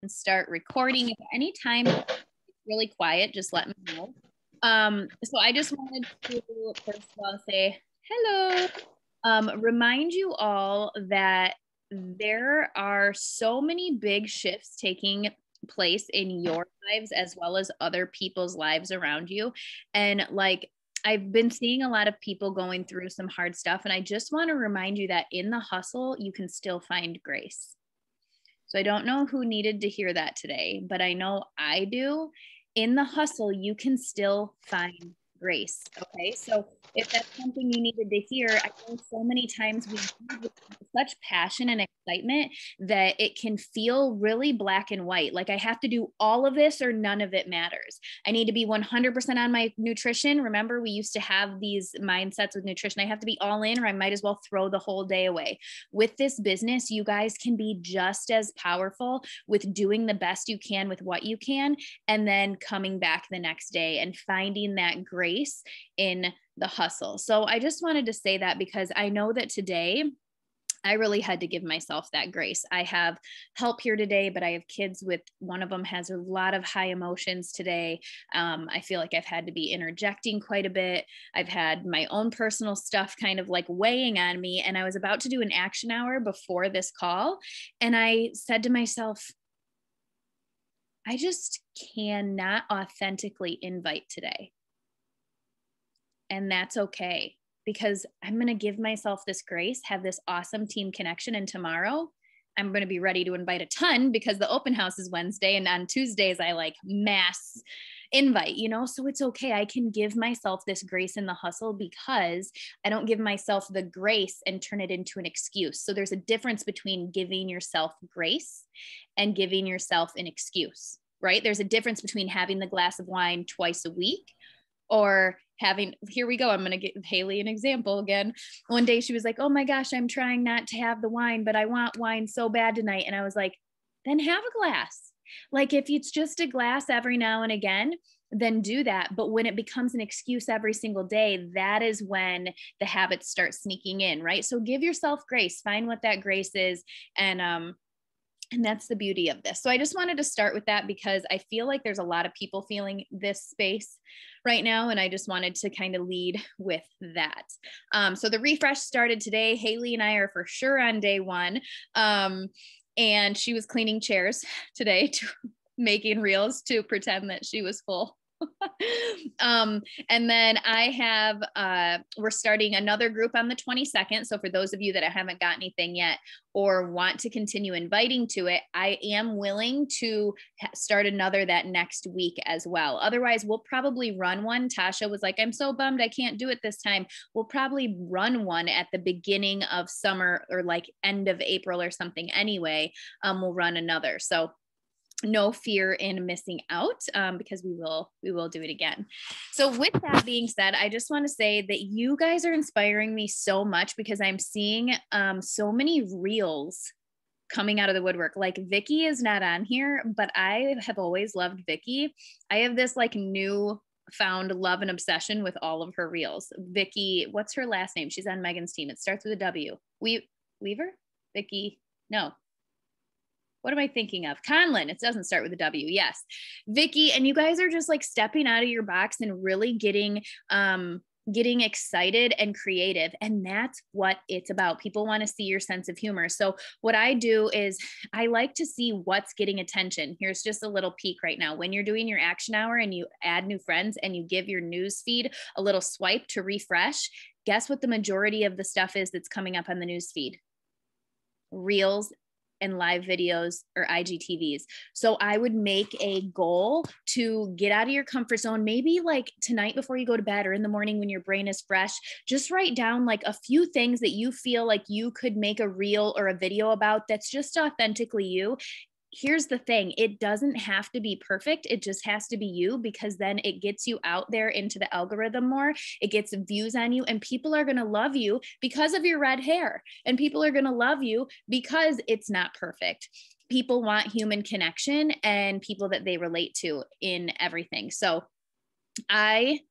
start recording. If anytime it's really quiet, just let me know. So I just wanted to first of all say hello. Remind you all that there are so many big shifts taking place in your lives as well as other people's lives around you. And like I've been seeing a lot of people going through some hard stuff. And I just want to remind you that in the hustle, you can still find grace. So I don't know who needed to hear that today, but I know I do. In the hustle, you can still find grace. Okay. So if that's something you needed to hear, I know so many times we do with such passion and excitement that it can feel really black and white. Like I have to do all of this or none of it matters. I need to be 100% on my nutrition. Remember, we used to have these mindsets with nutrition. I have to be all in or I might as well throw the whole day away. With this business, you guys can be just as powerful with doing the best you can with what you can, and then coming back the next day and finding that grace in the hustle. So I just wanted to say that because I know that today I really had to give myself that grace. I have help here today, but I have kids with one of them has a lot of high emotions today. I feel like I've had to be interjecting quite a bit. I've had my own personal stuff kind of like weighing on me. And I was about to do an action hour before this call. And I said to myself, I just cannot authentically invite today. And that's okay, because I'm going to give myself this grace, have this awesome team connection. And tomorrow I'm going to be ready to invite a ton because the open house is Wednesday. And on Tuesdays, I like mass invite, so it's okay. I can give myself this grace in the hustle because I don't give myself the grace and turn it into an excuse. So there's a difference between giving yourself grace and giving yourself an excuse, right? There's a difference between having the glass of wine twice a week or having, here we go. I'm going to give Haley an example again. One day she was like, oh my gosh, I'm trying not to have the wine, but I want wine so bad tonight. And I was like, then have a glass. Like if it's just a glass every now and again, then do that. But when it becomes an excuse every single day, that is when the habits start sneaking in, right? So give yourself grace, find what that grace is. And that's the beauty of this. So I just wanted to start with that because I feel like there's a lot of people feeling this space right now. And I just wanted to kind of lead with that. So the refresh started today. Haley and I are for sure on day one. And she was cleaning chairs today, making reels to pretend that she was full. And then I have, we're starting another group on the 22nd. So for those of you that haven't got anything yet or want to continue inviting to it, I am willing to start another that next week as well. Otherwise, we'll probably run one. Tasha was like, I'm so bummed I can't do it this time. We'll probably run one at the beginning of summer or like end of April or something anyway. We'll run another. So no fear in missing out because we will do it again. So with that being said, I just want to say that you guys are inspiring me so much because I'm seeing so many reels coming out of the woodwork. Like Vicky is not on here, but I have always loved Vicky. I have this like new found love and obsession with all of her reels. Vicky, what's her last name? She's on Megan's team. It starts with a W. Weaver? Vicky? No. What am I thinking of? Conlon. It doesn't start with a W. Yes. Vicky, and you guys are just like stepping out of your box and really getting excited and creative. And that's what it's about. People want to see your sense of humor. So what I do is I like to see what's getting attention. Here's just a little peek right now. When you're doing your action hour and you add new friends and you give your news feed a little swipe to refresh, guess what the majority of the stuff is that's coming up on the news feed? Reels and live videos or IGTVs. So I would make a goal to get out of your comfort zone. Maybe like tonight before you go to bed or in the morning when your brain is fresh, just write down like a few things that you feel like you could make a reel or a video about that's just authentically you. Here's the thing. It doesn't have to be perfect. It just has to be you, because then it gets you out there into the algorithm more. It gets views on you, and people are going to love you because of your red hair, and people are going to love you because it's not perfect. People want human connection and people that they relate to in everything. So I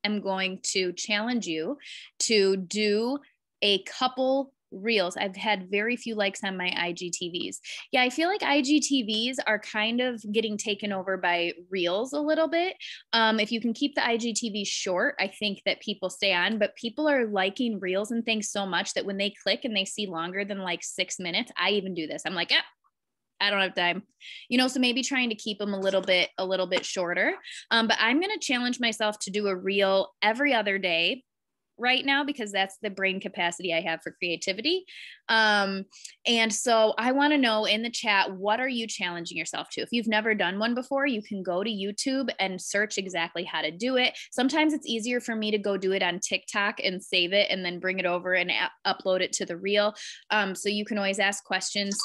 am going to challenge you to do a couple Reels. I've had very few likes on my IGTVs. Yeah, I feel like IGTVs are kind of getting taken over by Reels a little bit. If you can keep the IGTV short, I think that people stay on, but people are liking Reels and things so much that when they click and they see longer than like 6 minutes, I even do this. I'm like, I don't have time, so maybe trying to keep them a little bit shorter. But I'm going to challenge myself to do a reel every other day right now, because that's the brain capacity I have for creativity. And so I want to know in the chat, what are you challenging yourself to? If you've never done one before, you can go to YouTube and search exactly how to do it. Sometimes it's easier for me to go do it on TikTok and save it and then bring it over and upload it to the reel. So you can always ask questions.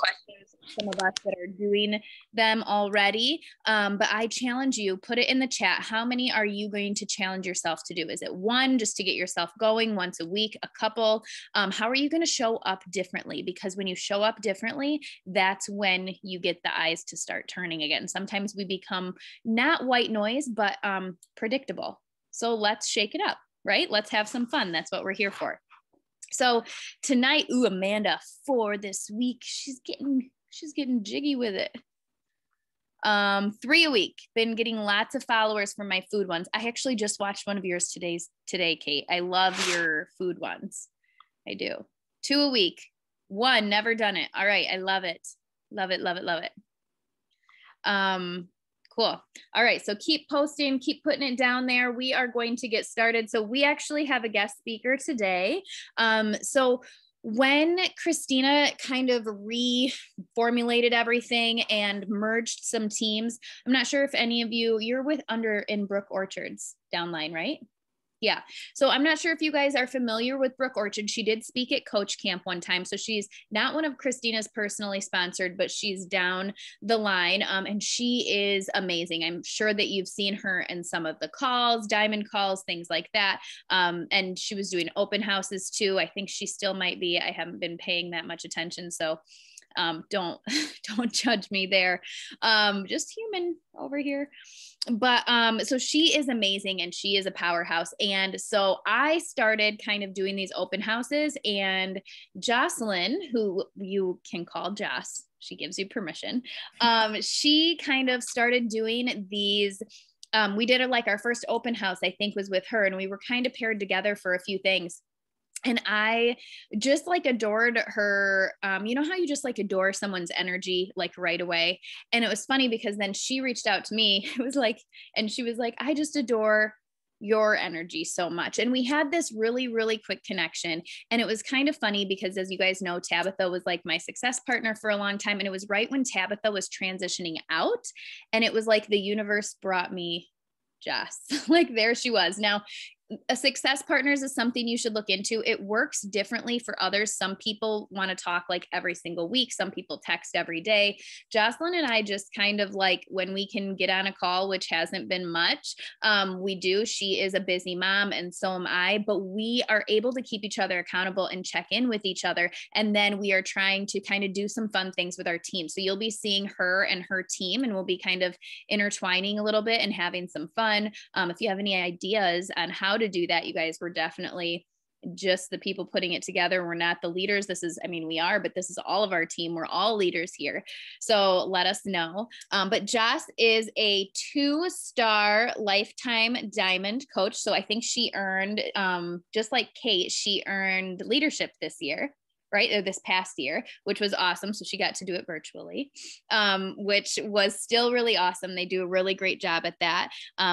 Some of us that are doing them already. But I challenge you, put it in the chat. How many are you going to challenge yourself to do? Is it one, just to get yourself going once a week, a couple? How are you going to show up differently? Because when you show up differently, that's when you get the eyes to start turning again. Sometimes we become not white noise, but predictable. So let's shake it up, right? Let's have some fun. That's what we're here for. So tonight, Amanda, for this week, she's getting jiggy with it. 3 a week. Been getting lots of followers from my food ones. I actually just watched one of yours today, Kate. I love your food ones. I do. 2 a week. 1, never done it. All right. I love it. Love it, love it, love it. Cool. All right. So keep posting, keep putting it down there. We are going to get started. So we actually have a guest speaker today. So when Christina kind of reformulated everything and merged some teams, I'm not sure if any of you're in Brook Orchards downline, right? Yeah. So I'm not sure if you guys are familiar with Brook Orchard. She did speak at Coach Camp one time. So she's not one of Christina's personally sponsored, but she's down the line. And she is amazing. I'm sure that you've seen her in some of the calls, diamond calls, things like that. And she was doing open houses too. I think she still might be. I haven't been paying that much attention. So don't judge me there. Just human over here. But so she is amazing and she is a powerhouse. And so I started kind of doing these open houses, and Jocelyn, who you can call Joss, she gives you permission. She kind of started doing these. We did our first open house, I think, was with her, and we were kind of paired together for a few things. And I just adored her. You know how you just adore someone's energy right away. And it was funny because then she reached out to me. And she was like, I just adore your energy so much. And we had this really, really quick connection. And it was kind of funny because, as you guys know, Tabitha was my success partner for a long time. And it was right when Tabitha was transitioning out. And it was the universe brought me Jess. There she was. Now, a success partners is something you should look into. It works differently for others. Some people want to talk every single week. Some people text every day. Jocelyn and I just kind of when we can get on a call, which hasn't been much, we do. She is a busy mom and so am I, but we are able to keep each other accountable and check in with each other. And then we are trying to kind of do some fun things with our team. So you'll be seeing her and her team, and we'll be kind of intertwining a little bit and having some fun. If you have any ideas on how to do that, you guys, were definitely just the people putting it together. We're not the leaders. We are, but this is all of our team. We're all leaders here. So let us know. But Joss is a 2-star lifetime diamond coach. So I think she earned, just like Kate, she earned leadership this year. Right, or this past year, which was awesome. So she got to do it virtually, which was still really awesome. They do a really great job at that,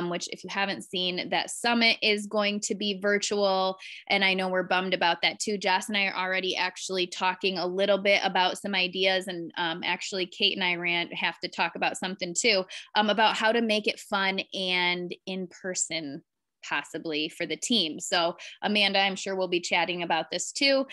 which, if you haven't seen, that summit is going to be virtual. And I know we're bummed about that too. Joss and I are already actually talking a little bit about some ideas. And actually, Kate and I have to talk about something too, about how to make it fun and in person, possibly, for the team. So Amanda, I'm sure we'll be chatting about this too.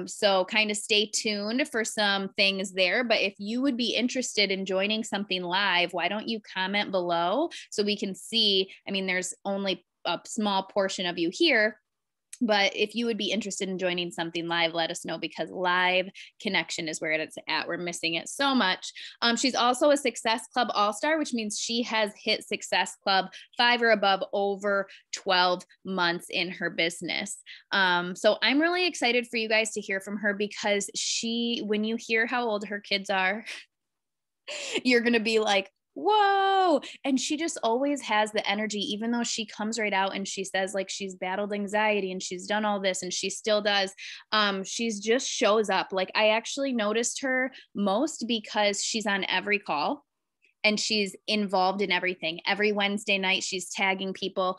So kind of stay tuned for some things there. But if you would be interested in joining something live, why don't you comment below so we can see? There's only a small portion of you here, But if you would be interested in joining something live, let us know, because live connection is where it's at. We're missing it so much. She's also a Success Club All-Star, which means she has hit Success Club 5 or above over 12 months in her business. So I'm really excited for you guys to hear from her, because when you hear how old her kids are, you're going to be like, whoa. And she just always has the energy, even though she comes right out and she says like she's battled anxiety and she's done all this, and she still does. She's just shows up. Like, I actually noticed her most because she's on every call and she's involved in everything. Every Wednesday night, she's tagging people.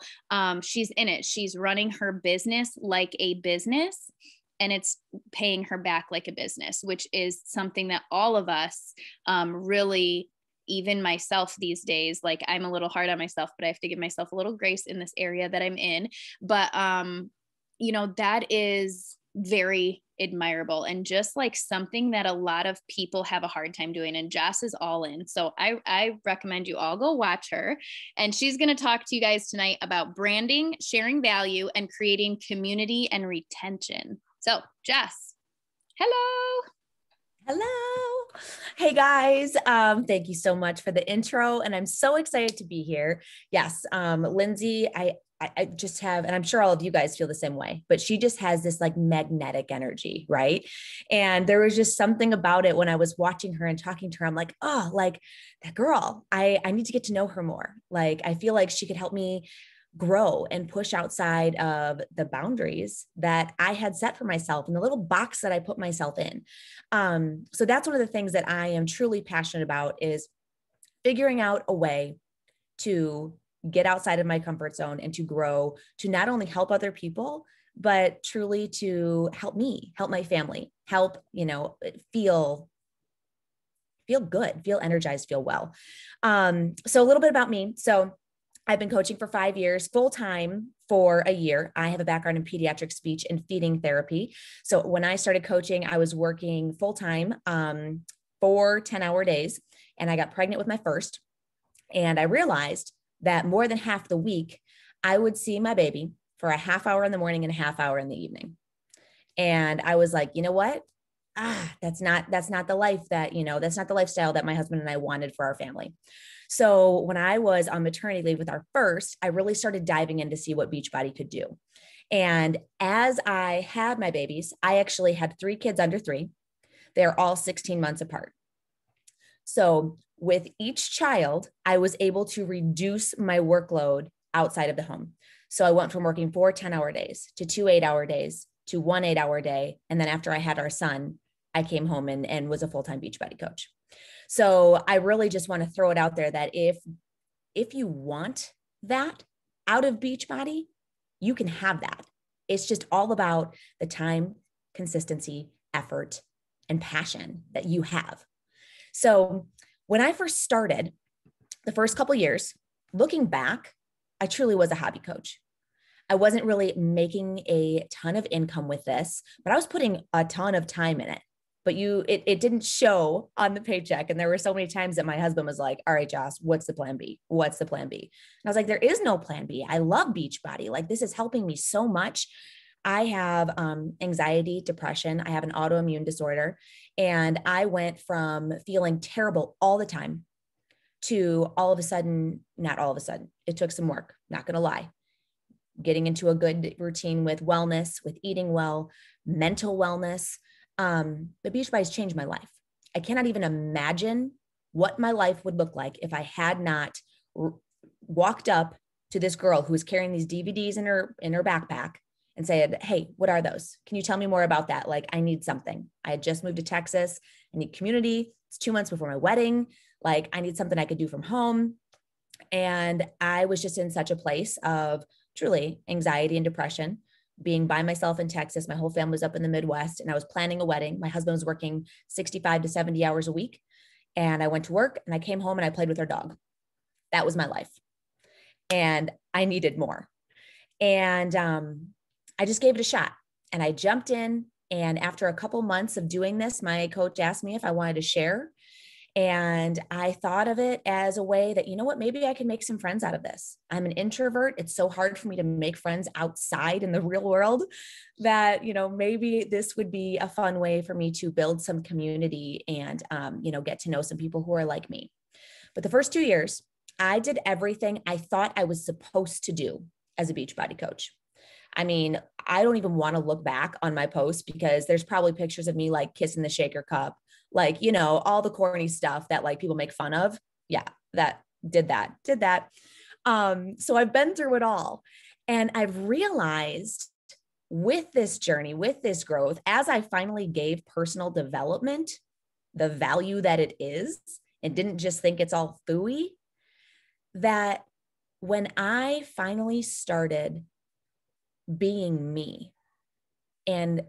She's in it. She's running her business like a business, and it's paying her back like a business, which is something that all of us really, even myself these days, like, I'm a little hard on myself, but I have to give myself a little grace in this area that I'm in. But, that is very admirable, and just like something that a lot of people have a hard time doing, and Josc is all in. So I recommend you all go watch her, and she's going to talk to you guys tonight about branding, sharing value, and creating community and retention. So Josc, hello. Hello. Hey guys. Thank you so much for the intro. And I'm so excited to be here. Yes. Lindsay, I just have, and I'm sure all of you guys feel the same way, but she just has this like magnetic energy. Right. And there was just something about it when I was watching her and talking to her. I'm like, oh, like that girl, I need to get to know her more. Like, I feel like she could help me grow and push outside of the boundaries that I had set for myself and the little box that I put myself in. So that's one of the things that I am truly passionate about, is figuring out a way to get outside of my comfort zone and to grow, to not only help other people, but truly to help me, help my family, help, feel good, feel energized, feel well. So a little bit about me. So I've been coaching for 5 years, full-time for a year. I have a background in pediatric speech and feeding therapy. So when I started coaching, I was working full-time, 4 10-hour days, and I got pregnant with my first. And I realized that more than half the week, I would see my baby for a half hour in the morning and a half hour in the evening. And I was like, you know what? That's not the life that, that's not the lifestyle that my husband and I wanted for our family. So when I was on maternity leave with our first, I really started diving in to see what Beachbody could do. And as I had my babies, I actually had 3 kids under 3. They're all 16 months apart. So with each child, I was able to reduce my workload outside of the home. So I went from working 4 10-hour days to 2 8-hour days to 1 8-hour day. And then after I had our son, I came home and was a full-time Beachbody coach. So I really just want to throw it out there that if you want that out of Beachbody, you can have that. It's just all about the time, consistency, effort, and passion that you have. So when I first started, the first couple of years, looking back, I truly was a hobby coach. I wasn't really making a ton of income with this, but I was putting a ton of time in it. But it didn't show on the paycheck. And there were so many times that my husband was like, all right, Josc, what's the plan B? What's the plan B? And I was like, there is no plan B. I love Beachbody. Like, this is helping me so much. I have anxiety, depression. I have an autoimmune disorder. And I went from feeling terrible all the time to all of a sudden, not all of a sudden, it took some work, not going to lie, getting into a good routine with wellness, with eating well, mental wellness. The Beachbody has changed my life. I cannot even imagine what my life would look like if I had not walked up to this girl who was carrying these DVDs in her backpack and said, hey, what are those? Can you tell me more about that? Like, I need something. I had just moved to Texas. I need community. It's 2 months before my wedding. Like, I need something I could do from home. And I was just in such a place of truly anxiety and depression, being by myself in Texas. My whole family was up in the Midwest, and I was planning a wedding. My husband was working 65 to 70 hours a week. And I went to work and I came home and I played with our dog. That was my life. And I needed more. And I just gave it a shot, and I jumped in. And after a couple months of doing this, my coach asked me if I wanted to share. And I thought of it as a way that, you know what, maybe I can make some friends out of this. I'm an introvert. It's so hard for me to make friends outside in the real world that, maybe this would be a fun way for me to build some community and, get to know some people who are like me. But the first 2 years, I did everything I thought I was supposed to do as a Beachbody coach. I mean, I don't even want to look back on my posts because there's probably pictures of me like kissing the shaker cup, like, all the corny stuff that like people make fun of. Yeah, did that. So I've been through it all. And I've realized with this journey, with this growth, as I finally gave personal development the value that it is and didn't just think it's all phooey, that when I finally started being me and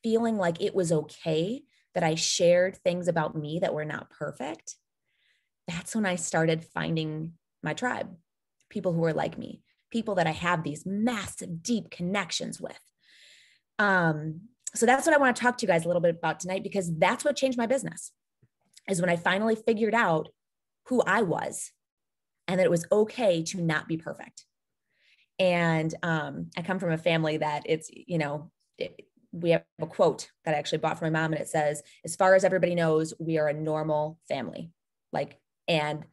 feeling like it was okay that I shared things about me that were not perfect, that's when I started finding my tribe, people who are like me, people that I have these massive, deep connections with. So that's what I want to talk to you guys a little bit about tonight, because that's what changed my business, is when I finally figured out who I was and that it was okay to not be perfect. And I come from a family that it's, we have a quote that I actually bought from my mom, and it says, as far as everybody knows, we are a normal family. And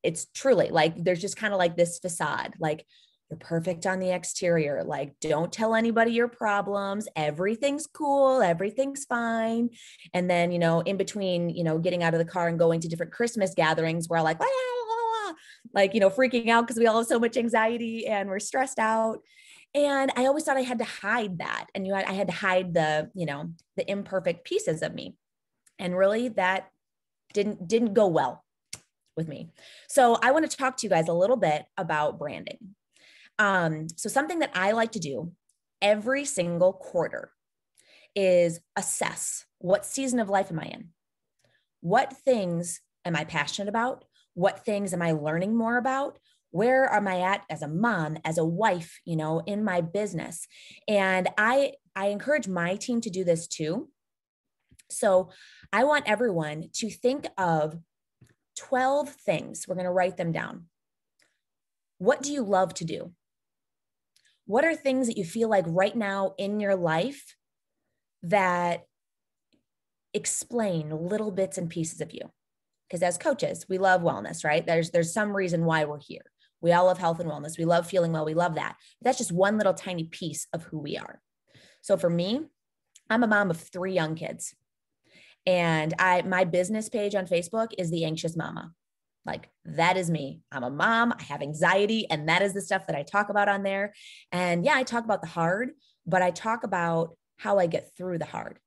it's truly like, there's just kind of like this facade, like you're perfect on the exterior. Like, don't tell anybody your problems. Everything's cool. Everything's fine. And then, in between, getting out of the car and going to different Christmas gatherings, we're like, freaking out because we all have so much anxiety and we're stressed out. And I always thought I had to hide that. And I had to hide the imperfect pieces of me. And really that didn't go well with me. So I want to talk to you guys a little bit about branding. So something that I like to do every single quarter is assess, what season of life am I in? What things am I passionate about? What things am I learning more about? Where am I at as a mom, as a wife, in my business? And I encourage my team to do this too. So I want everyone to think of 12 things. We're going to write them down. What do you love to do? What are things that you feel like right now in your life that explain little bits and pieces of you? Because as coaches, we love wellness, right? There's some reason why we're here. We all love health and wellness. We love feeling well. We love that. But that's just one little tiny piece of who we are. So for me, I'm a mom of 3 young kids. And my business page on Facebook is The Anxious Mama. Like, that is me. I'm a mom. I have anxiety. And that is the stuff that I talk about on there. And yeah, I talk about the hard, but I talk about how I get through the hard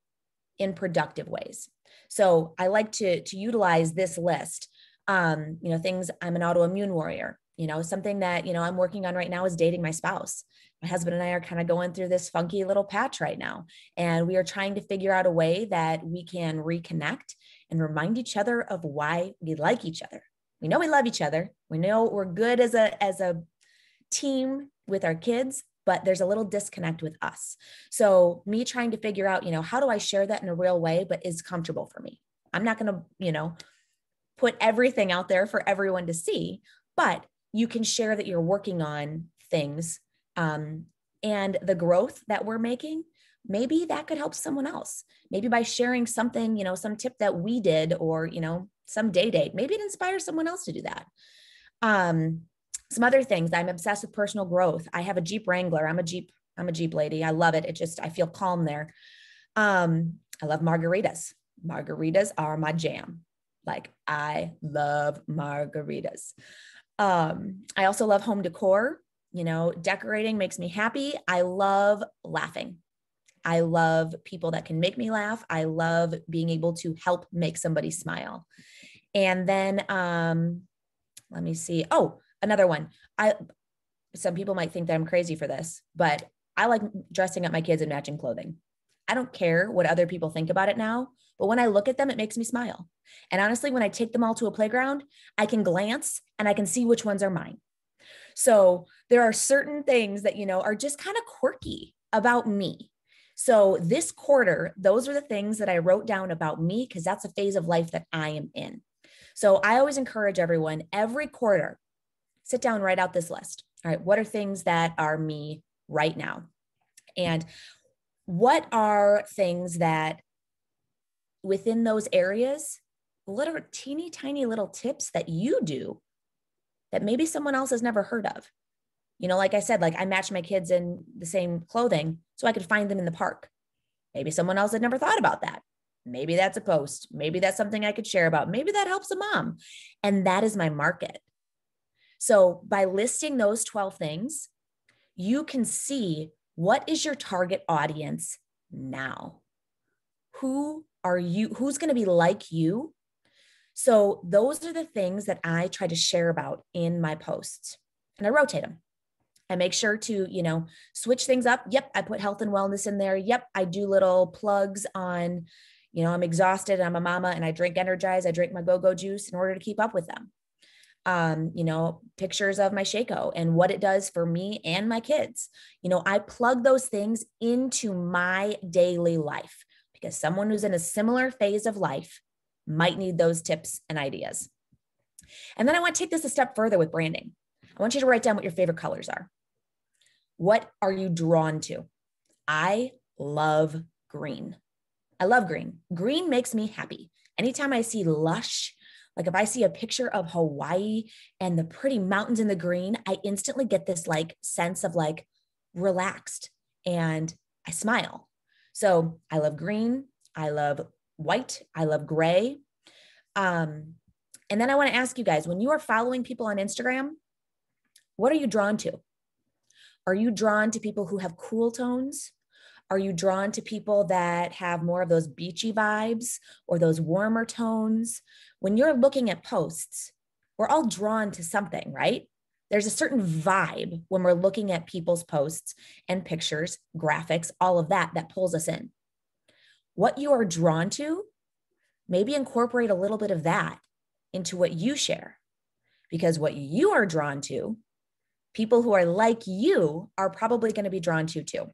in productive ways. So I like to utilize this list. Things, I'm an autoimmune warrior. Something that, I'm working on right now is dating my spouse. My husband and I are kind of going through this funky little patch right now. And we are trying to figure out a way that we can reconnect and remind each other of why we like each other. We know we love each other. We know we're good as a team with our kids, but there's a little disconnect with us. So me trying to figure out, how do I share that in a real way, but is comfortable for me? I'm not going to, put everything out there for everyone to see, but you can share that you're working on things and the growth that we're making. Maybe that could help someone else. Maybe by sharing something, some tip that we did, or, some date, maybe it inspires someone else to do that. Some other things, I'm obsessed with personal growth. I have a Jeep Wrangler. I'm a Jeep lady. I love it. I feel calm there. I love margaritas. Margaritas are my jam. Like, I love margaritas. I also love home decor. Decorating makes me happy. I love laughing. I love people that can make me laugh. I love being able to help make somebody smile. And then, let me see. Oh, another one. Some people might think that I'm crazy for this, but I like dressing up my kids in matching clothing. I don't care what other people think about it now, but when I look at them, it makes me smile. And honestly, when I take them all to a playground, I can glance and I can see which ones are mine. So there are certain things that, are just kind of quirky about me. So this quarter, those are the things that I wrote down about me, because that's a phase of life that I am in. So I always encourage everyone every quarter, sit down, write out this list. All right, what are things that are me right now? And what are things that within those areas, little teeny tiny little tips that you do that maybe someone else has never heard of? Like I said, like I match my kids in the same clothing so I could find them in the park. Maybe someone else had never thought about that. Maybe that's a post. Maybe that's something I could share about. Maybe that helps a mom. And that is my market. So by listing those 12 things, you can see what is your target audience now? Who are you? Who's going to be like you? So those are the things that I try to share about in my posts, and I rotate them. I make sure to, switch things up. Yep, I put health and wellness in there. Yep, I do little plugs on, I'm exhausted, I'm a mama, and I drink Energize. I drink my go-go juice in order to keep up with them. Pictures of my Shaco and what it does for me and my kids. I plug those things into my daily life because someone who's in a similar phase of life might need those tips and ideas. And then I want to take this a step further with branding. I want you to write down what your favorite colors are. What are you drawn to? I love green. I love green. Green makes me happy. Anytime I see lush, like if I see a picture of Hawaii and the pretty mountains in the green, I instantly get this like sense of like relaxed and I smile. So I love green. I love white. I love gray. And then I want to ask you guys, when you are following people on Instagram, what are you drawn to? Are you drawn to people who have cool tones? Are you drawn to people that have more of those beachy vibes or those warmer tones? When you're looking at posts, we're all drawn to something, right? There's a certain vibe when we're looking at people's posts and pictures, graphics, all of that pulls us in. What you are drawn to, maybe incorporate a little bit of that into what you share, because what you are drawn to, people who are like you are probably going to be drawn to too.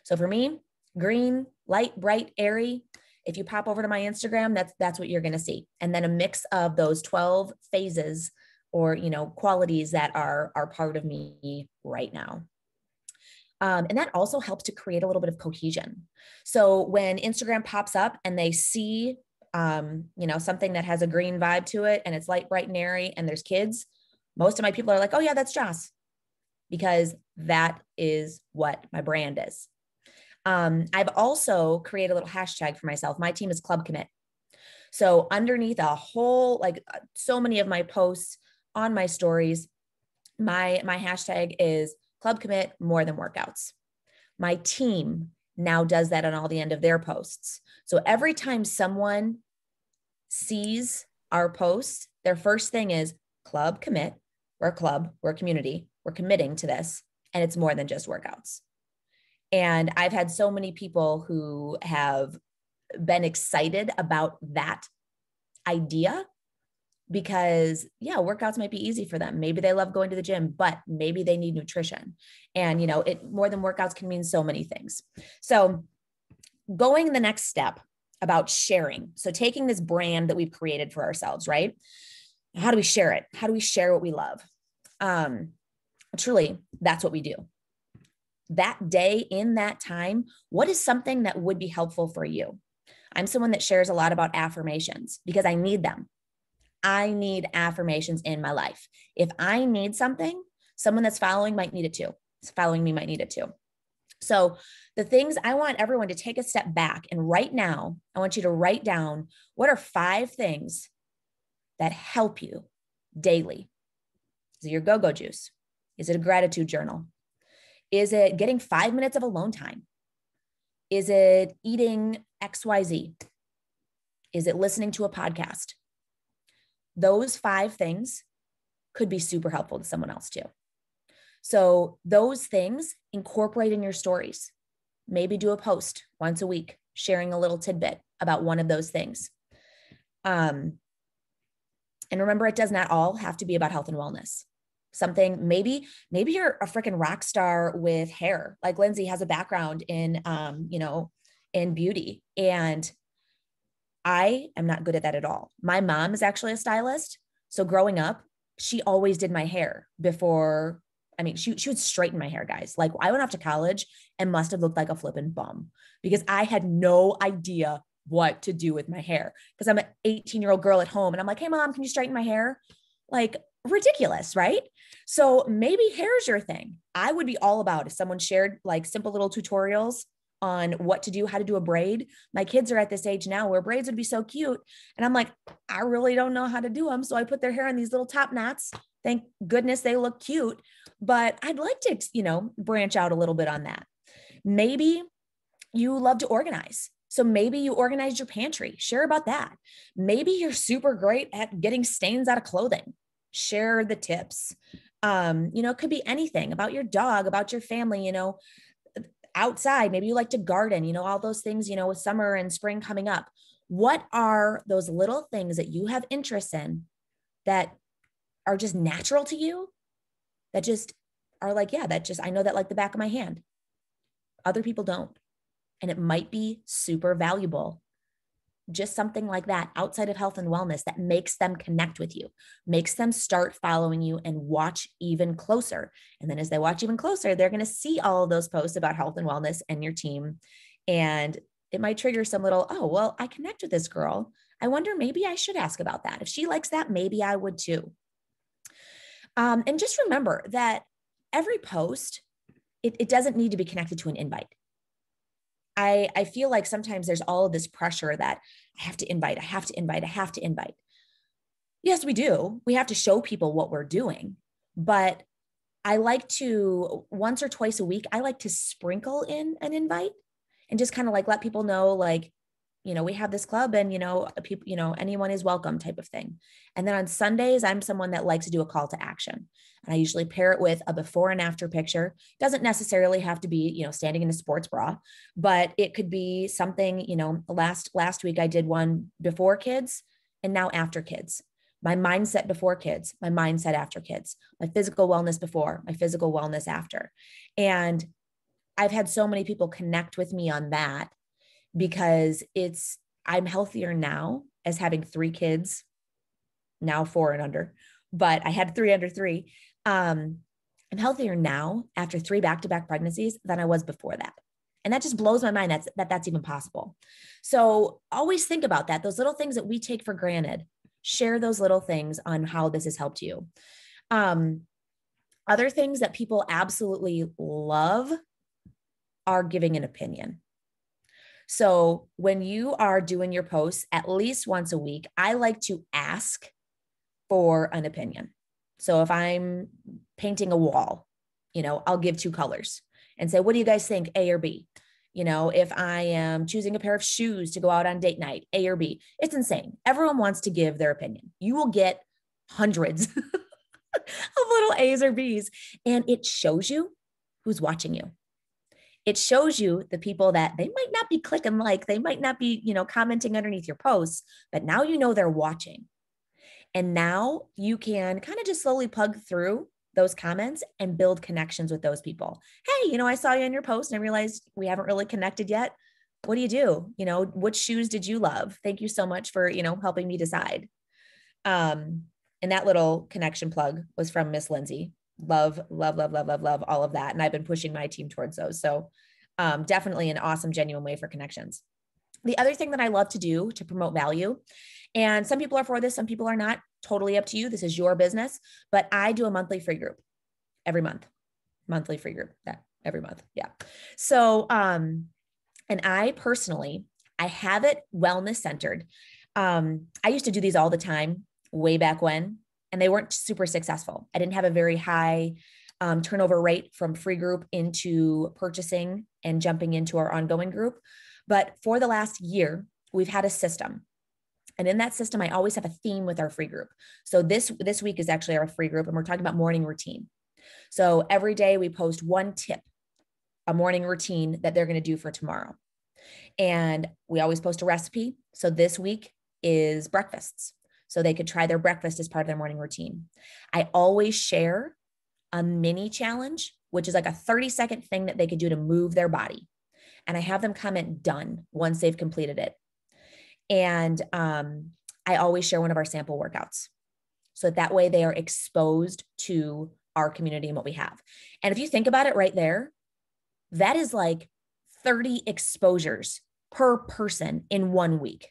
So for me, green, light, bright, airy. If you pop over to my Instagram, that's what you're going to see. And then a mix of those 12 phases or, qualities that are part of me right now. And that also helps to create a little bit of cohesion. So when Instagram pops up and they see, something that has a green vibe to it and it's light, bright, and airy, and there's kids, most of my people are like, oh yeah, that's Josc, because that is what my brand is. I've also created a little hashtag for myself. My team is Club Commit. So underneath a whole, so many of my posts on my stories, my hashtag is Club Commit more than workouts. My team now does that on all the end of their posts. So every time someone sees our post, their first thing is Club Commit. We're a club, we're a community, we're committing to this, and it's more than just workouts. And I've had so many people who have been excited about that idea because, workouts might be easy for them. Maybe they love going to the gym, but maybe they need nutrition. And, it more than workouts can mean so many things. So going the next step about sharing. So taking this brand that we've created for ourselves, right? How do we share it? How do we share what we love? Truly, that's what we do. That day, in that time, what is something that would be helpful for you? I'm someone that shares a lot about affirmations because I need them. I need affirmations in my life. If I need something, someone that's following might need it too. Following me might need it too. So the things I want everyone to take a step back, and right now, I want you to write down, what are 5 things that help you daily? Is it your go-go juice? Is it a gratitude journal? Is it getting 5 minutes of alone time? Is it eating XYZ? Is it listening to a podcast? Those 5 things could be super helpful to someone else too. So those things incorporate in your stories. Maybe do a post once a week, sharing a little tidbit about one of those things. And remember, it does not all have to be about health and wellness. Something, maybe you're a freaking rock star with hair. Like Lindsay has a background in, in beauty, and I am not good at that at all. My mom is actually a stylist. So growing up, she always did my hair before. I mean, she would straighten my hair, guys. Like I went off to college and must have looked like a flippin' bum because I had no idea what to do with my hair because I'm an 18-year-old girl at home and I'm like, hey, mom, can you straighten my hair? Like ridiculous, right? So maybe hair's your thing. I would be all about if someone shared like simple little tutorials on what to do, how to do a braid. My kids are at this age now where braids would be so cute. And I'm like, I really don't know how to do them. So I put their hair in these little top knots. Thank goodness they look cute, but I'd like to, branch out a little bit on that. Maybe you love to organize. So maybe you organize your pantry, share about that. Maybe you're super great at getting stains out of clothing, share the tips. It could be anything about your dog, about your family, outside. Maybe you like to garden, all those things, with summer and spring coming up. What are those little things that you have interest in that are just natural to you that just are like, yeah, I know that like the back of my hand. Other people don't. And it might be super valuable. Just something like that outside of health and wellness that makes them connect with you, makes them start following you and watch even closer. And then as they watch even closer, they're going to see all of those posts about health and wellness and your team. And it might trigger some little, oh, well, I connect with this girl. I wonder, maybe I should ask about that. If she likes that, maybe I would too. And just remember that every post, it doesn't need to be connected to an invite. I feel like sometimes there's all of this pressure that I have to invite. Yes, we do. We have to show people what we're doing, but I like to once or twice a week, I like to sprinkle in an invite and just kind of like let people know, like, we have this club and, people, anyone is welcome type of thing. And then on Sundays, I'm someone that likes to do a call to action. And I usually pair it with a before and after picture. Doesn't necessarily have to be, standing in a sports bra, but it could be something, last week I did one before kids and now after kids. My mindset before kids, my mindset after kids, my physical wellness before, my physical wellness after. And I've had so many people connect with me on that because I'm healthier now as having 3 kids, now 4 and under, but I had 3 under 3. I'm healthier now after 3 back-to-back pregnancies than I was before that. And that just blows my mind that's even possible. So always think about that. Those little things that we take for granted, share those little things on how this has helped you. Other things that people absolutely love are giving an opinion. So when you are doing your posts at least once a week, I like to ask for an opinion. So if I'm painting a wall, I'll give 2 colors and say, what do you guys think, A or B? If I am choosing a pair of shoes to go out on date night, A or B. It's insane. Everyone wants to give their opinion. You will get hundreds of little A's or B's, and it shows you who's watching you. It shows you the people that they might not be clicking like, they might not be, commenting underneath your posts, but now they're watching. And now you can kind of just slowly plug through those comments and build connections with those people. Hey, I saw you on your post and I realized we haven't really connected yet. What do you do? Which shoes did you love? Thank you so much for, helping me decide. And that little connection plug was from Miss Lindsay. Love, love, love, love, love, love all of that. And I've been pushing my team towards those. So definitely an awesome, genuine way for connections. The other thing that I love to do to promote value, and some people are for this, some people are not, totally up to you. This is your business, but I do a monthly free group every month, monthly free group every month. Yeah. So, and I personally, I have it wellness centered. I used to do these all the time way back when, and they weren't super successful. I didn't have a very high turnover rate from free group into purchasing and jumping into our ongoing group. But for the last year, we've had a system. And in that system, I always have a theme with our free group. So this week is actually our free group, and we're talking about morning routine. So every day we post one tip, a morning routine that they're going to do for tomorrow. And we always post a recipe. So this week is breakfasts. So they could try their breakfast as part of their morning routine. I always share a mini challenge, which is like a 30-second thing that they could do to move their body. And I have them comment done once they've completed it. And I always share one of our sample workouts. So that way they are exposed to our community and what we have. And if you think about it right there, that is like 30 exposures per person in 1 week.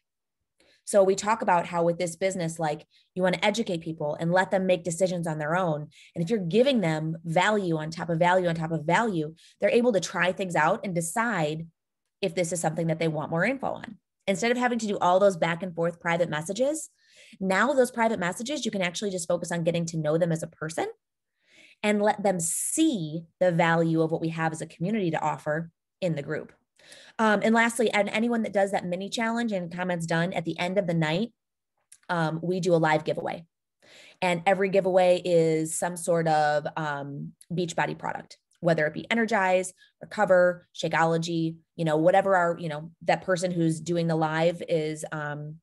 So we talk about how with this business, like you want to educate people and let them make decisions on their own. And if you're giving them value on top of value on top of value, they're able to try things out and decide if this is something that they want more info on. Instead of having to do all those back and forth private messages, now those private messages, you can actually just focus on getting to know them as a person and let them see the value of what we have as a community to offer in the group. And lastly, and anyone that does that mini challenge and comments done at the end of the night, we do a live giveaway. And every giveaway is some sort of Beachbody product, whether it be Energize, Recover, Shakeology, whatever our, that person who's doing the live is. And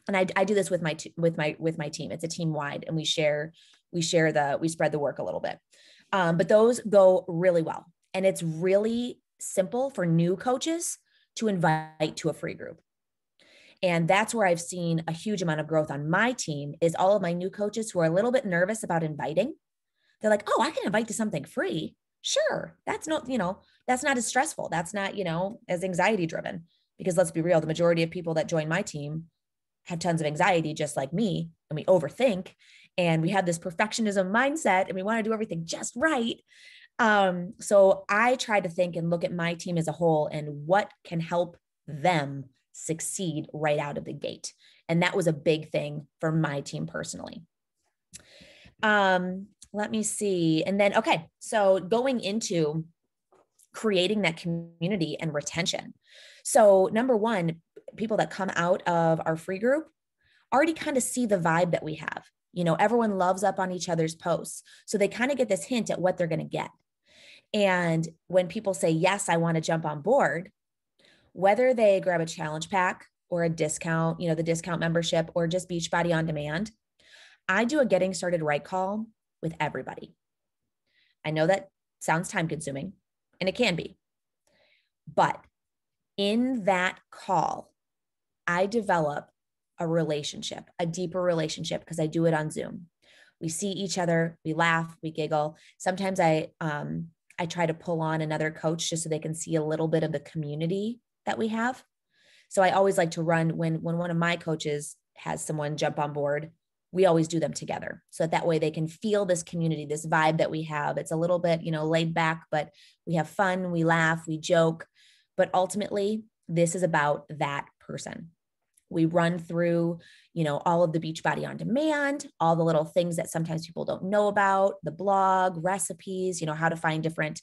I do this with my team. It's a team wide, and we spread the work a little bit. But those go really well. And it's really simple for new coaches to invite to a free group. And that's where I've seen a huge amount of growth on my team is all of my new coaches who are a little bit nervous about inviting. They're like, oh, I can invite to something free. Sure. That's not as stressful. That's not, as anxiety driven, because let's be real. The majority of people that join my team have tons of anxiety, just like me, and we overthink and we have this perfectionism mindset and we want to do everything just right. So I try to think and look at my team as a whole and what can help them succeed right out of the gate. And that was a big thing for my team personally. Let me see. And then, okay. So going into creating that community and retention. So number one, people that come out of our free group already kind of see the vibe that we have. Everyone loves up on each other's posts. So they kind of get this hint at what they're going to get. And when people say, yes, I want to jump on board, whether they grab a challenge pack or a discount, the discount membership, or just Beachbody on demand, I do a getting started right call with everybody. I know that sounds time consuming, and it can be, but in that call, I develop a relationship, a deeper relationship, because I do it on Zoom. We see each other, we laugh, we giggle. Sometimes I try to pull on another coach just so they can see a little bit of the community that we have. So I always like to run when one of my coaches has someone jump on board, we always do them together. So that way they can feel this community, this vibe that we have. It's a little bit, laid back, but we have fun, we laugh, we joke. But ultimately, this is about that person. We run through, all of the Beachbody on demand, all the little things that sometimes people don't know about, the blog, recipes, how to find different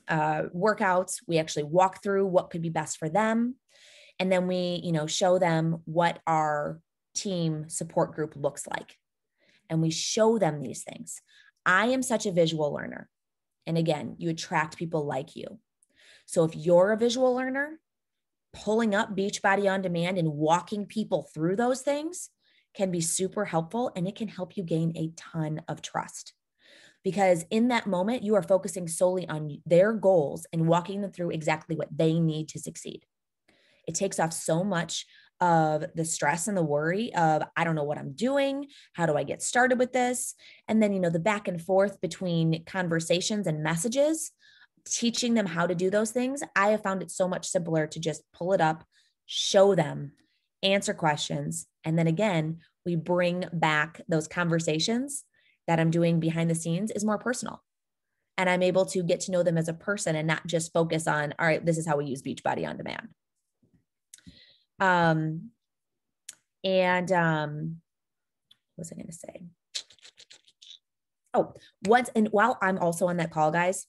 workouts. We actually walk through what could be best for them. And then we, show them what our team support group looks like. And we show them these things. I am such a visual learner. And again, you attract people like you. So if you're a visual learner, pulling up Beachbody on demand and walking people through those things can be super helpful, and it can help you gain a ton of trust. Because in that moment, you are focusing solely on their goals and walking them through exactly what they need to succeed. It takes off so much of the stress and the worry of, I don't know what I'm doing. How do I get started with this? And then, the back and forth between conversations and messages, teaching them how to do those things. I have found it so much simpler to just pull it up, show them, answer questions. And then again, we bring back those conversations that I'm doing behind the scenes is more personal. And I'm able to get to know them as a person and not just focus on, all right, this is how we use Beachbody on demand. What was I going to say? Oh, while I'm also on that call, guys,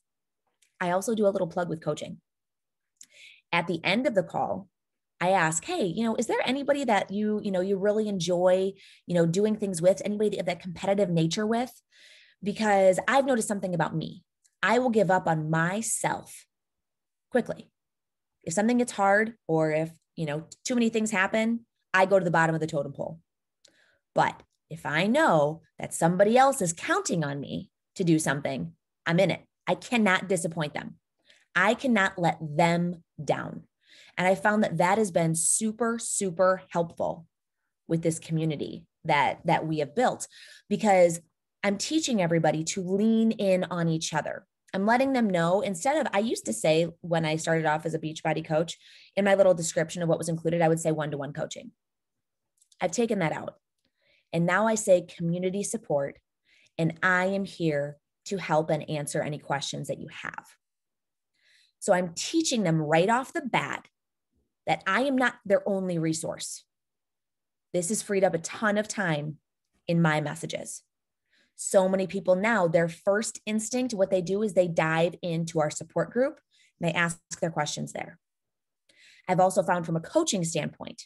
I also do a little plug with coaching. At the end of the call, I ask, hey, is there anybody that you really enjoy, doing things with, anybody of that competitive nature with? Because I've noticed something about me. I will give up on myself quickly. If something gets hard, or if, too many things happen, I go to the bottom of the totem pole. But if I know that somebody else is counting on me to do something, I'm in it. I cannot disappoint them. I cannot let them down. And I found that that has been super, super helpful with this community that we have built, because I'm teaching everybody to lean in on each other. I'm letting them know, instead of, I used to say when I started off as a Beachbody coach, in my little description of what was included, I would say one-to-one coaching. I've taken that out. And now I say community support, and I am here to help and answer any questions that you have. So I'm teaching them right off the bat that I am not their only resource. This has freed up a ton of time in my messages. So many people now, their first instinct, what they do is they dive into our support group and they ask their questions there. I've also found from a coaching standpoint,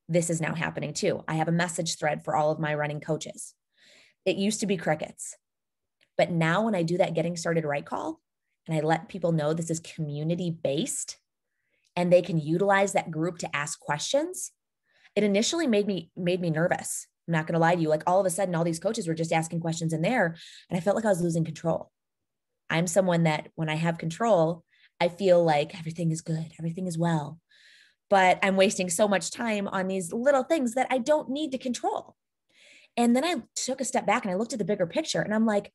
this is now happening too. I have a message thread for all of my running coaches. It used to be crickets, but now when I do that getting started right call, and I let people know this is community based and they can utilize that group to ask questions, it initially made me nervous. I'm not going to lie to you. Like all of a sudden, all these coaches were just asking questions in there, and I felt like I was losing control. I'm someone that when I have control, I feel like everything is good, everything is well, but I'm wasting so much time on these little things that I don't need to control. And then I took a step back and I looked at the bigger picture, and I'm like,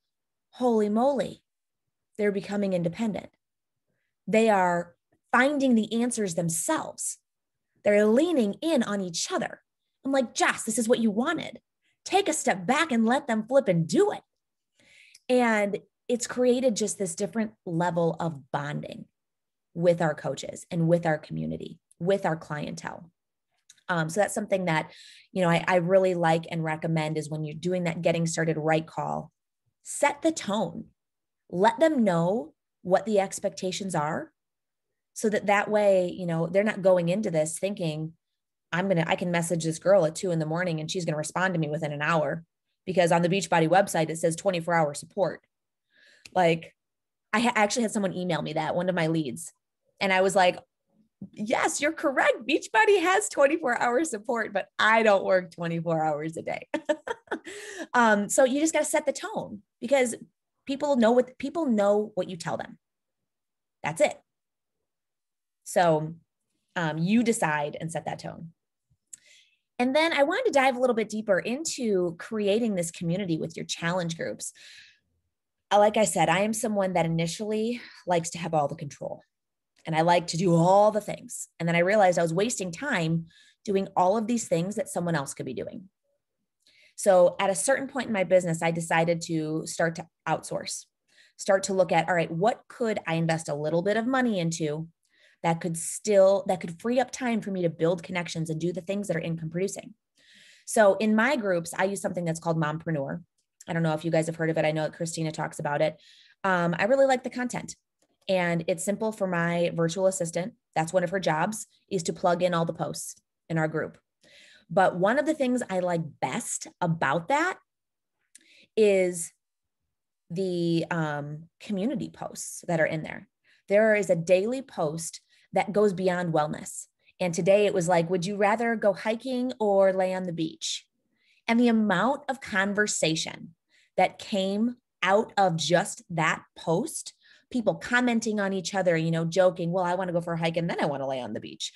holy moly, they're becoming independent. They are finding the answers themselves. They're leaning in on each other. I'm like, Josc, this is what you wanted. Take a step back and let them flip and do it. And it's created just this different level of bonding with our coaches and with our community, with our clientele. So that's something that, I really like and recommend is when you're doing that getting started right call, set the tone, let them know what the expectations are, so that way, they're not going into this thinking I can message this girl at 2 a.m. and she's going to respond to me within an hour, because on the Beachbody website, it says 24-hour support. Like I actually had someone email me that, one of my leads. And I was like, yes, you're correct. Beachbody has 24-hour support, but I don't work 24 hours a day. So you just got to set the tone, because people know what you tell them. That's it. So you decide and set that tone. And then I wanted to dive a little bit deeper into creating this community with your challenge groups. Like I said, I am someone that initially likes to have all the control, and I like to do all the things. And then I realized I was wasting time doing all of these things that someone else could be doing. So at a certain point in my business, I decided to start to outsource, start to look at, all right, what could I invest a little bit of money into that could free up time for me to build connections and do the things that are income producing. So in my groups, I use something that's called Mompreneur. I don't know if you guys have heard of it. I know that Christina talks about it. I really like the content, and it's simple for my virtual assistant. That's one of her jobs, is to plug in all the posts in our group. But one of the things I like best about that is the community posts that are in there. There is a daily post that goes beyond wellness. And today it was like, would you rather go hiking or lay on the beach? And the amount of conversation that came out of just that post, people commenting on each other, joking, well, I want to go for a hike and then I want to lay on the beach,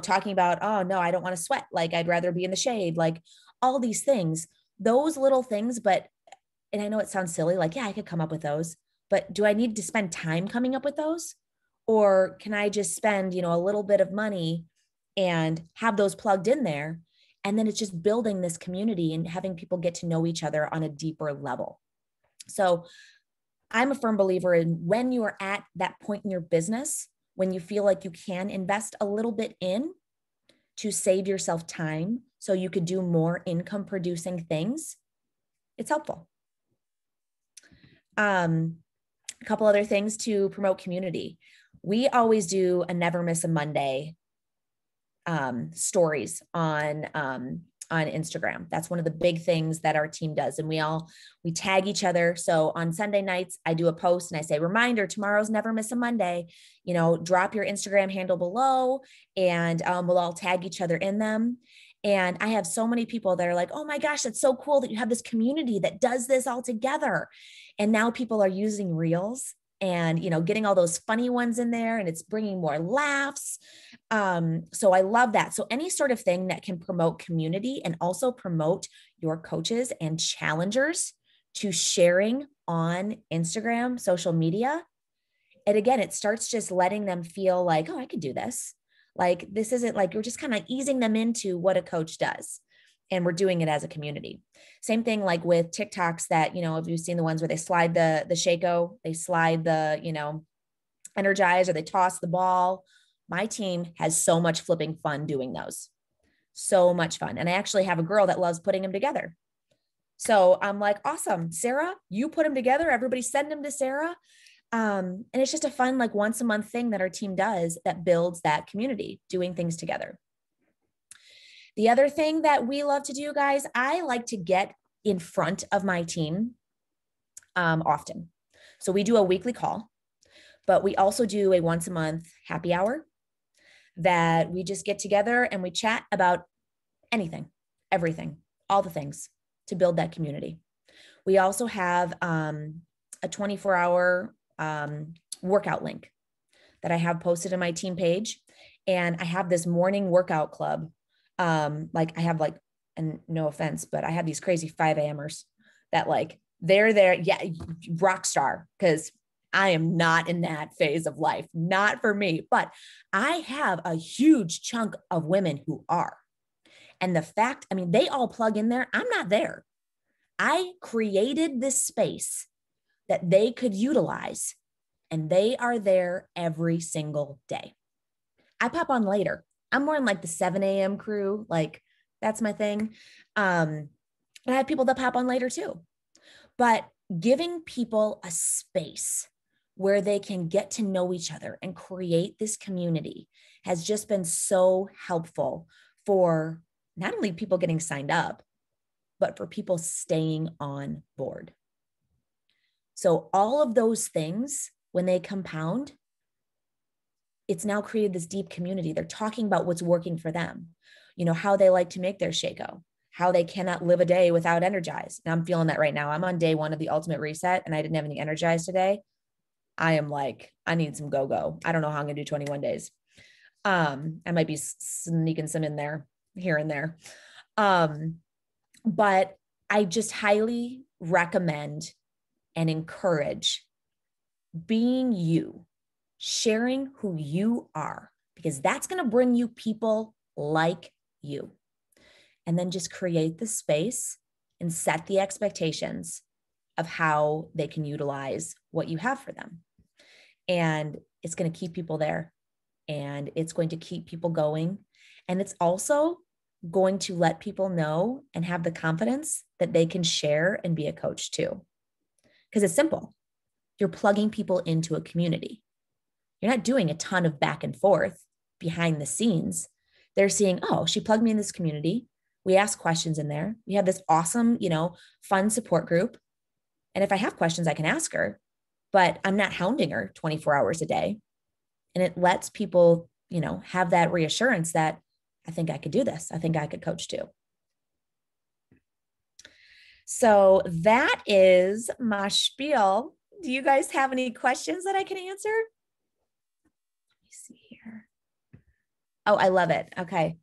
talking about, oh no, I don't want to sweat. Like I'd rather be in the shade, like all these things, those little things. And I know it sounds silly, like, yeah, I could come up with those, but do I need to spend time coming up with those? Or can I just spend, a little bit of money and have those plugged in there? And then it's just building this community and having people get to know each other on a deeper level. So I'm a firm believer in, when you are at that point in your business, when you feel like you can invest a little bit in to save yourself time so you could do more income producing things, it's helpful. A couple other things to promote community. We always do a never miss a Monday stories on Instagram. That's one of the big things that our team does. And we tag each other. So on Sunday nights, I do a post and I say, reminder, tomorrow's never miss a Monday, drop your Instagram handle below, and we'll all tag each other in them. And I have so many people that are like, oh my gosh, that's so cool that you have this community that does this all together. And now people are using Reels and, getting all those funny ones in there, and it's bringing more laughs. So I love that. So any sort of thing that can promote community and also promote your coaches and challengers to sharing on Instagram, social media. And again, it starts just letting them feel like, oh, I could do this. Like, this isn't like, you're just kind of easing them into what a coach does. And we're doing it as a community. Same thing like with TikToks that, if you've seen the ones where they slide the Shaco, they slide the, Energize, or they toss the ball. My team has so much flipping fun doing those. So much fun. And I actually have a girl that loves putting them together. So I'm like, awesome, Sarah, you put them together. Everybody send them to Sarah. And it's just a fun, like, once a month thing that our team does that builds that community, doing things together. The other thing that we love to do, guys, I like to get in front of my team often. So we do a weekly call, but we also do a once a month happy hour that we just get together and we chat about anything, everything, all the things to build that community. We also have a 24-hour workout link that I have posted in my team page. And I have this morning workout club. Like I have and no offense, but I have these crazy 5 a.m.ers that they're there. Yeah. Rock star. Cause I am not in that phase of life, not for me, but I have a huge chunk of women who are. And the fact, they all plug in there. I'm not there. I created this space that they could utilize, and they are there every single day. I pop on later. I'm more in the 7 a.m. crew. That's my thing. And I have people that pop on later too. But giving people a space where they can get to know each other and create this community has just been so helpful for not only people getting signed up, but for people staying on board. So all of those things, when they compound, it's now created this deep community. They're talking about what's working for them, how they like to make their Shaco, how they cannot live a day without Energize. And I'm feeling that right now. I'm on day 1 of the ultimate reset and I didn't have any Energize today. I am I need some go-go. I don't know how I'm going to do 21 days. I might be sneaking some in there, here and there. But I just highly recommend and encourage being you, sharing who you are, because that's going to bring you people like you. And then just create the space and set the expectations of how they can utilize what you have for them. And it's going to keep people there, and it's going to keep people going. And it's also going to let people know and have the confidence that they can share and be a coach too. Because it's simple. You're plugging people into a community. You're not doing a ton of back and forth behind the scenes. They're seeing, oh, she plugged me in this community. We ask questions in there. We have this awesome, fun support group. And if I have questions, I can ask her, but I'm not hounding her 24 hours a day. And it lets people, have that reassurance that I think I could do this. I think I could coach too. So that is my spiel. Do you guys have any questions that I can answer? Let me see here. Oh, I love it. Okay.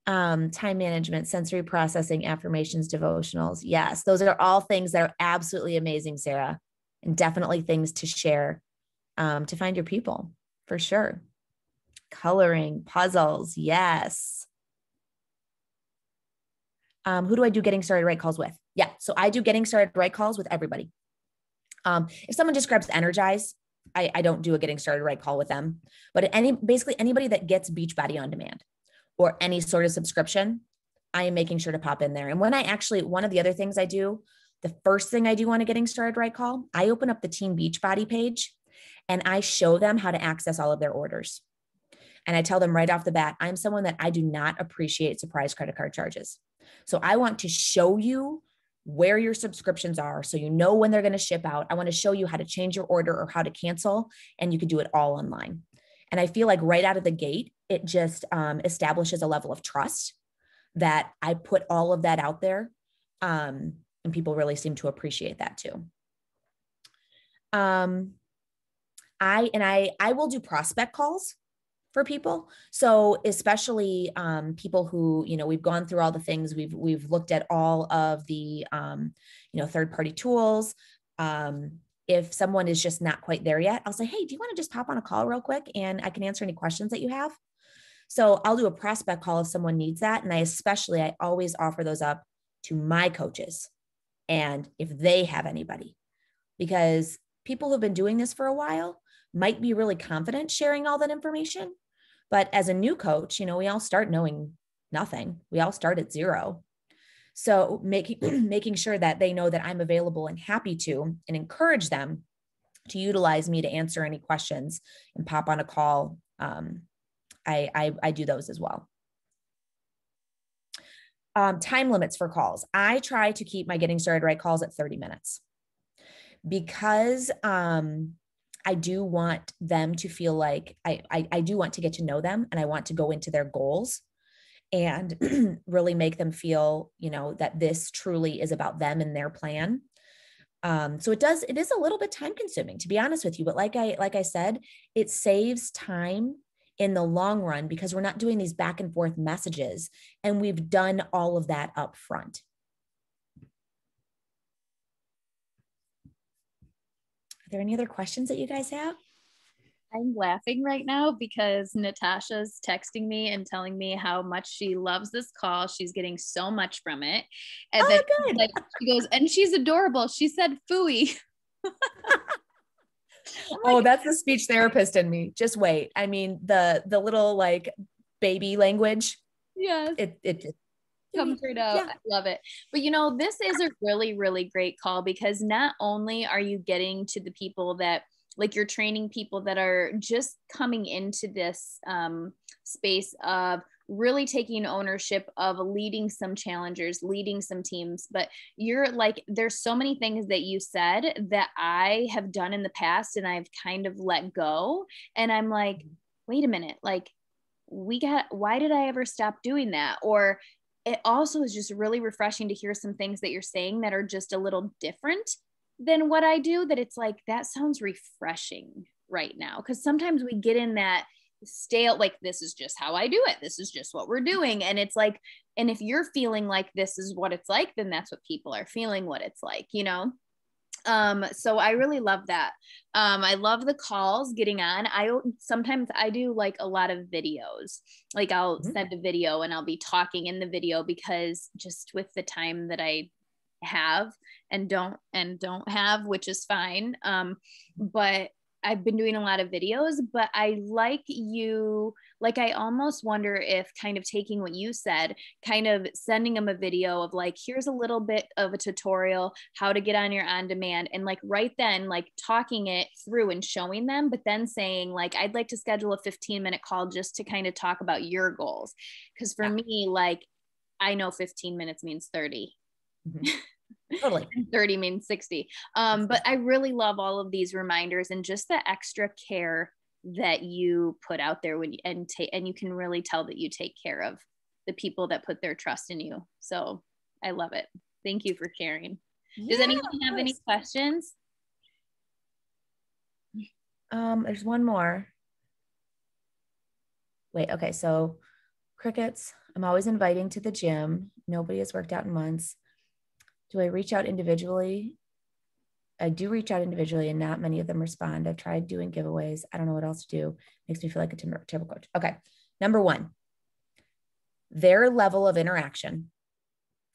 Time management, sensory processing, affirmations, devotionals. Yes, those are all things that are absolutely amazing, Sarah, and definitely things to share to find your people for sure. Coloring, puzzles. Yes. Who do I do getting started right calls with? Yeah. So I do getting started right calls with everybody. If someone just grabs Energize, I don't do a getting started right call with them, but basically anybody that gets Beachbody on demand or any sort of subscription, I am making sure to pop in there. And when one of the other things I do, the first thing I do on a getting started right call, I open up the Team Beachbody page and I show them how to access all of their orders. And I tell them right off the bat, I'm someone that I do not appreciate surprise credit card charges. So I want to show you where your subscriptions are so you know when they're going to ship out. I want to show you how to change your order or how to cancel, and you can do it all online. And I feel like right out of the gate, it just establishes a level of trust that I put all of that out there. And people really seem to appreciate that too. I will do prospect calls for people. So especially people who, we've gone through all the things, we've looked at all of the, third-party tools. If someone is just not quite there yet, I'll say, hey, do you want to just pop on a call real quick and I can answer any questions that you have? So I'll do a prospect call if someone needs that. And I always offer those up to my coaches and if they have anybody, because people who've been doing this for a while might be really confident sharing all that information. But as a new coach, we all start knowing nothing. We all start at zero. So making sure that they know that I'm available and happy to, and encourage them to utilize me to answer any questions and pop on a call. I do those as well. Time limits for calls. I try to keep my getting started right calls at 30 minutes because I do want them to feel like I do want to get to know them, and I want to go into their goals and really make them feel, that this truly is about them and their plan. So it is a little bit time consuming, to be honest with you, but like I said, it saves time in the long run because we're not doing these back and forth messages, and we've done all of that up front. Are there any other questions that you guys have? I'm laughing right now because Natasha's texting me and telling me how much she loves this call. She's getting so much from it. And then good. She goes, and she's adorable. She said phooey. Oh, that's the speech therapist in me. Just wait. I mean, the little like baby language. Yes. It comes right out. Yeah. I love it. But this is a really, really great call because not only are you getting to the people that like you're training people that are just coming into this space of really taking ownership of leading some challengers, leading some teams, but you're like, there's so many things that you said that I have done in the past and I've kind of let go. And I'm like, wait a minute, like why did I ever stop doing that? Or it also is just really refreshing to hear some things that you're saying that are just a little different than what I do, that it's like, that sounds refreshing right now. Because sometimes we get in that stale, like, this is just how I do it. This is just what we're doing. And it's like, and if you're feeling like this is what it's like, then that's what people are feeling what it's like, So I really love that. I love the calls getting on. Sometimes I do like a lot of videos, like I'll send a video and I'll be talking in the video because just with the time that I have and don't have, which is fine. But I've been doing a lot of videos, but I I almost wonder if kind of taking what you said, kind of sending them a video of like, here's a little bit of a tutorial, how to get on your on-demand, and like right then, like talking it through and showing them, but then saying like, I'd like to schedule a 15-minute call just to kind of talk about your goals. Because for me, like, I know 15 minutes means 30. Totally. 30 means 60. But I really love all of these reminders and just the extra care that you put out there and you can really tell that you take care of the people that put their trust in you. So I love it. Thank you for sharing. Does anyone have any questions? There's one more. Wait, okay. So crickets, I'm always inviting to the gym. Nobody has worked out in months. Do I reach out individually? I do reach out individually and not many of them respond. I've tried doing giveaways. I don't know what else to do. Makes me feel like a terrible coach. Okay. Number one, their level of interaction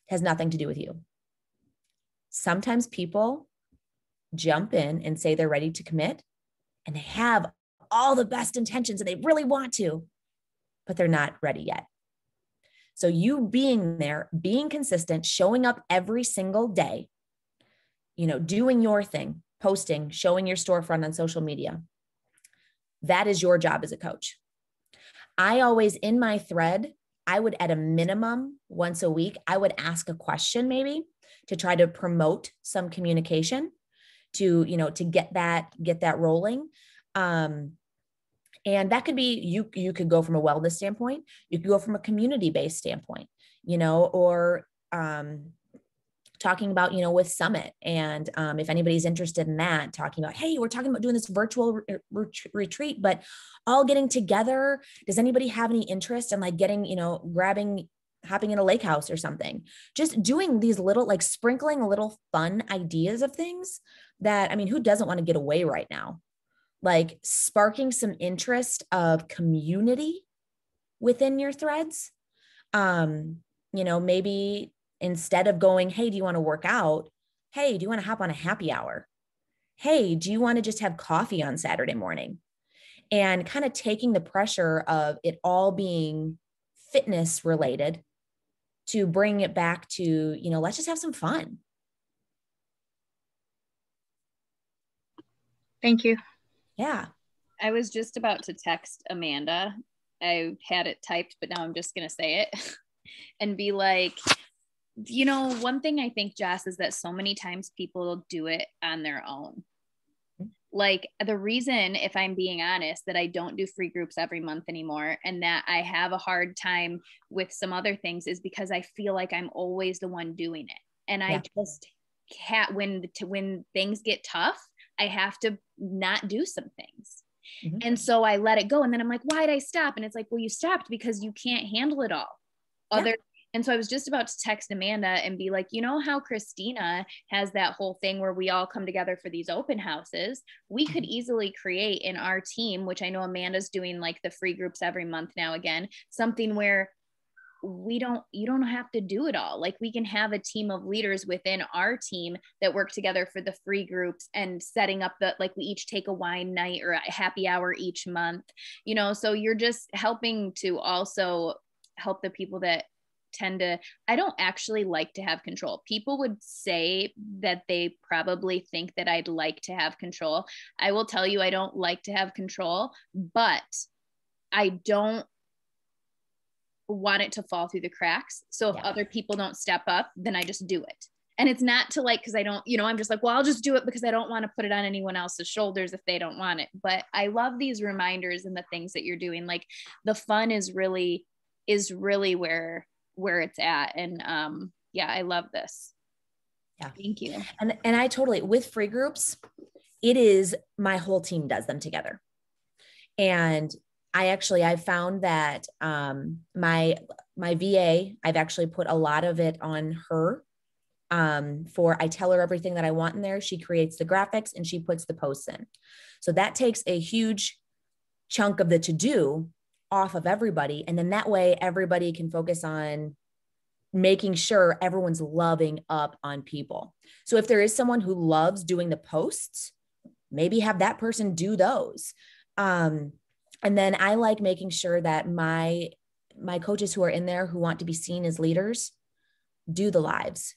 has nothing to do with you. Sometimes people jump in and say they're ready to commit and they have all the best intentions and they really want to, but they're not ready yet. So you being there, being consistent, showing up every single day, doing your thing, posting, showing your storefront on social media. That is your job as a coach. I always, in my thread, I would at a minimum once a week, I would ask a question maybe to try to promote some communication to get that rolling. And that could be, you could go from a wellness standpoint, you could go from a community-based standpoint, or talking about, with Summit. And if anybody's interested in that, talking about, hey, we're talking about doing this virtual retreat, but all getting together. Does anybody have any interest in like getting, hopping in a lake house or something? Just doing these little, like sprinkling a little fun ideas of things that, who doesn't want to get away right now? Like sparking some interest of community within your threads. Maybe instead of going, hey, do you want to work out? Hey, do you want to hop on a happy hour? Hey, do you want to just have coffee on Saturday morning? And kind of taking the pressure of it all being fitness related to bring it back to, let's just have some fun. Thank you. Yeah. I was just about to text Amanda. I had it typed, but now I'm just going to say it and be like, one thing I think, Josc, is that so many times people do it on their own. Like the reason, if I'm being honest, that I don't do free groups every month anymore and that I have a hard time with some other things is because I feel like I'm always the one doing it. And I just can't, when things get tough, I have to not do some things. Mm-hmm. And so I let it go. And then I'm like, why did I stop? And it's like, well, you stopped because you can't handle it all. And so I was just about to text Amanda and be like, how Christina has that whole thing where we all come together for these open houses. We could easily create in our team, which I know Amanda's doing like the free groups every month now again, something where you don't have to do it all. Like we can have a team of leaders within our team that work together for the free groups and setting up like we each take a wine night or a happy hour each month, so you're just helping to also help the people that I don't actually like to have control. People would say that they probably think that I'd like to have control. I will tell you, I don't like to have control, but I don't want it to fall through the cracks. So if other people don't step up, then I just do it. And it's not to like, cause I don't, I'm just like, well, I'll just do it because I don't want to put it on anyone else's shoulders if they don't want it. But I love these reminders and the things that you're doing. Like the fun is really where it's at. And I love this. Yeah. Thank you. And I totally, with free groups, it is my whole team does them together. And I found that my VA, I've actually put a lot of it on her I tell her everything that I want in there. She creates the graphics and she puts the posts in. So that takes a huge chunk of the to-do off of everybody. And then that way everybody can focus on making sure everyone's loving up on people. So if there is someone who loves doing the posts, maybe have that person do those. And then I like making sure that my coaches who are in there who want to be seen as leaders do the live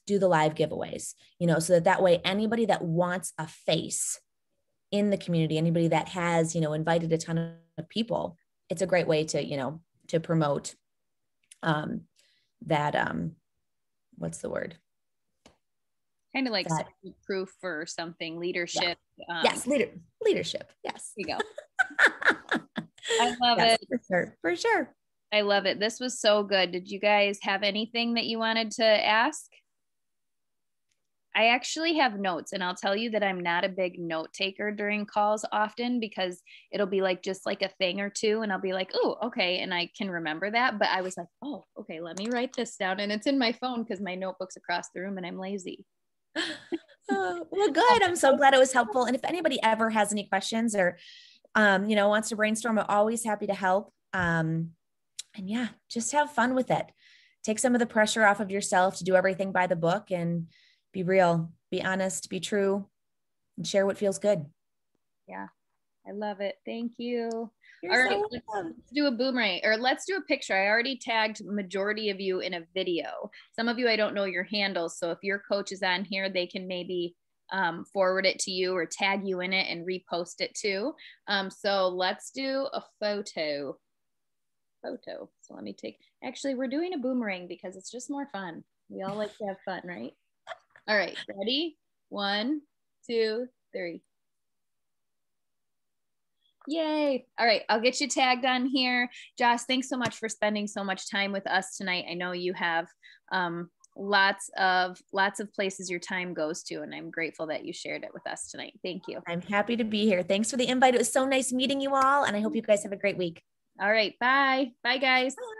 giveaways, so that way anybody that wants a face in the community, anybody that has, invited a ton of people, it's a great way to, to promote that, what's the word? Kind of like proof or something, leadership. Yeah. Yes. Leadership. Yes. There you go. I love it. For sure. I love it. This was so good. Did you guys have anything that you wanted to ask? I actually have notes, and I'll tell you that I'm not a big note taker during calls often because it'll be like just like a thing or two and I'll be like, oh, okay. And I can remember that. But I was like, oh, okay, let me write this down. And it's in my phone because my notebook's across the room and I'm lazy. Well, good. I'm so glad it was helpful. And if anybody ever has any questions or, wants to brainstorm, I'm always happy to help. And yeah, just have fun with it. Take some of the pressure off of yourself to do everything by the book and be real, be honest, be true, and share what feels good. Yeah, I love it. Thank you. You're all right, so let's do a boomerang, or let's do a picture. I already tagged majority of you in a video. Some of you, I don't know your handles. So if your coach is on here, they can maybe forward it to you or tag you in it and repost it too. So let's do a photo. So let me actually, we're doing a boomerang because it's just more fun. We all like to have fun, right? All right, ready? 1, 2, 3. Yay. All right, I'll get you tagged on here. Josc, thanks so much for spending so much time with us tonight. I know you have lots of places your time goes to. And I'm grateful that you shared it with us tonight. Thank you. I'm happy to be here. Thanks for the invite. It was so nice meeting you all. And I hope you guys have a great week. All right. Bye. Bye, guys. Bye.